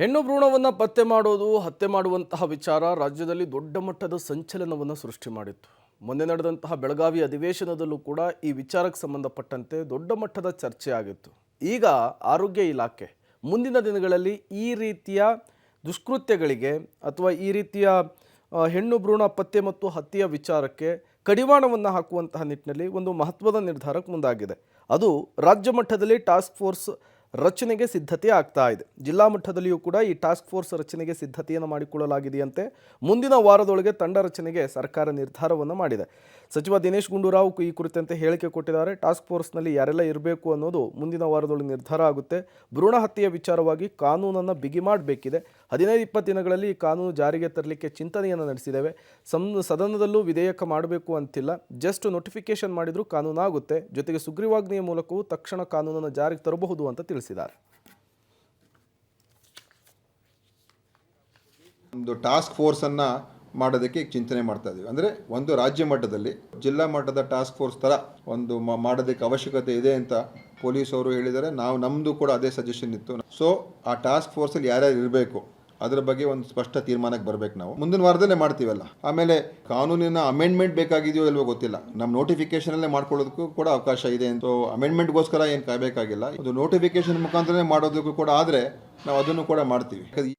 ಹೆಣ್ಣು ಭ್ರೂಣವನ್ನು ಪತ್ತೆ ಮಾಡೋದು ಹತ್ಯೆ ಮಾಡುವಂತಹ ವಿಚಾರ ರಾಜ್ಯದಲ್ಲಿ ದೊಡ್ಡ ಮಟ್ಟದ ಸಂಚಲನವನ್ನು ಸೃಷ್ಟಿ ಮಾಡಿತ್ತು. ಮೊನ್ನೆ ನಡೆದಂತಹ ಬೆಳಗಾವಿ ಅಧಿವೇಶನದಲ್ಲೂ ಕೂಡ ಈ ವಿಚಾರಕ್ಕೆ ಸಂಬಂಧಪಟ್ಟಂತೆ ದೊಡ್ಡ ಮಟ್ಟದ ಚರ್ಚೆ ಆಗಿತ್ತು. ಈಗ ಆರೋಗ್ಯ ಇಲಾಖೆ ಮುಂದಿನ ದಿನಗಳಲ್ಲಿ ಈ ರೀತಿಯ ದುಷ್ಕೃತ್ಯಗಳಿಗೆ ಅಥವಾ ಈ ರೀತಿಯ ಹೆಣ್ಣು ಭ್ರೂಣ ಪತ್ತೆ ಮತ್ತು ಹತ್ಯೆಯ ವಿಚಾರಕ್ಕೆ ಕಡಿವಾಣವನ್ನು ಹಾಕುವಂತಹ ನಿಟ್ಟಿನಲ್ಲಿ ಒಂದು ಮಹತ್ವದ ನಿರ್ಧಾರಕ್ಕೆ ಮುಂದಾಗಿದೆ. ಅದು ರಾಜ್ಯ ಮಟ್ಟದಲ್ಲಿ ಟಾಸ್ಕ್ ಫೋರ್ಸ್ ರಚನೆಗೆ ಸಿದ್ಧತೆ ಆಗ್ತಾ ಇದೆ. ಜಿಲ್ಲಾ ಮಟ್ಟದಲ್ಲಿಯೂ ಕೂಡ ಈ ಟಾಸ್ಕ್ ಫೋರ್ಸ್ ರಚನೆಗೆ ಸಿದ್ಧತೆಯನ್ನು ಮಾಡಿಕೊಳ್ಳಲಾಗಿದೆಯಂತೆ. ಮುಂದಿನ ವಾರದೊಳಗೆ ತಂಡ ರಚನೆಗೆ ಸರ್ಕಾರ ನಿರ್ಧಾರವನ್ನು ಮಾಡಿದೆ. ಸಚಿವ ದಿನೇಶ್ ಗುಂಡೂರಾವ್ ಈ ಕುರಿತಂತೆ ಹೇಳಿಕೆ ಕೊಟ್ಟಿದ್ದಾರೆ. ಟಾಸ್ಕ್ ಫೋರ್ಸ್ನಲ್ಲಿ ಯಾರೆಲ್ಲ ಇರಬೇಕು ಅನ್ನೋದು ಮುಂದಿನ ವಾರದೊಳಗೆ ನಿರ್ಧಾರ ಆಗುತ್ತೆ. ಭ್ರೂಣ ಹತ್ಯೆಯ ವಿಚಾರವಾಗಿ ಕಾನೂನನ್ನು ಬಿಗಿ ಮಾಡಬೇಕಿದೆ. 15-20 ದಿನಗಳಲ್ಲಿ ಈ ಕಾನೂನು ಜಾರಿಗೆ ತರಲಿಕ್ಕೆ ಚಿಂತನೆಯನ್ನು ನಡೆಸಿದ್ದೇವೆ. ಸದನದಲ್ಲೂ ವಿಧೇಯಕ ಮಾಡಬೇಕು ಅಂತಿಲ್ಲ, ಜಸ್ಟ್ ನೋಟಿಫಿಕೇಶನ್ ಮಾಡಿದರೂ ಕಾನೂನು ಆಗುತ್ತೆ. ಜೊತೆಗೆ ಸುಗ್ರೀವಾಜ್ಞೆಯ ಮೂಲಕವೂ ತಕ್ಷಣ ಕಾನೂನನ್ನು ಜಾರಿಗೆ ತರಬಹುದು ಅಂತ ತಿಳಿಸಿದ್ದಾರೆ. ಒಂದು ಟಾಸ್ಕ್ ಫೋರ್ಸನ್ನು ಮಾಡೋದಕ್ಕೆ ಚಿಂತನೆ ಮಾಡ್ತಾ ಇದ್ದೀವಿ. ಅಂದರೆ ಒಂದು ರಾಜ್ಯ ಮಟ್ಟದಲ್ಲಿ ಜಿಲ್ಲಾ ಮಟ್ಟದ ಟಾಸ್ಕ್ ಫೋರ್ಸ್ ಥರ ಒಂದು ಮಾಡೋದಕ್ಕೆ ಅವಶ್ಯಕತೆ ಇದೆ ಅಂತ ಪೊಲೀಸ್ ಅವರು ಹೇಳಿದ್ದಾರೆ. ನಮ್ಮದು ಕೂಡ ಅದೇ ಸಜೆಷನ್ ಇತ್ತು. ಸೊ ಆ ಟಾಸ್ಕ್ ಫೋರ್ಸಲ್ಲಿ ಯಾರ್ಯಾರು ಇರಬೇಕು ಅದರ ಬಗ್ಗೆ ಒಂದು ಸ್ಪಷ್ಟ ತೀರ್ಮಾನಕ್ಕೆ ಬರಬೇಕು. ನಾವು ಮುಂದಿನ ವಾರದಲ್ಲೇ ಮಾಡ್ತೀವಲ್ಲ. ಆಮೇಲೆ ಕಾನೂನಿನ ಅಮೆಂಡ್ಮೆಂಟ್ ಬೇಕಾಗಿದೆಯೋ ಇಲ್ವೋ ಗೊತ್ತಿಲ್ಲ. ನಮ್ಮ ನೋಟಿಫಿಕೇಶನಲ್ಲೇ ಮಾಡ್ಕೊಳ್ಳೋದಕ್ಕೂ ಕೂಡ ಅವಕಾಶ ಇದೆ. ಸೊ ಅಮೆಂಡ್ಮೆಂಟ್ಗೋಸ್ಕರ ಏನು ಕಾಯಬೇಕಾಗಿಲ್ಲ. ಒಂದು ನೋಟಿಫಿಕೇಶನ್ ಮುಖಾಂತರನೇ ಮಾಡೋದಕ್ಕೂ ಕೂಡ ಆದರೆ ನಾವು ಅದನ್ನು ಕೂಡ ಮಾಡ್ತೀವಿ.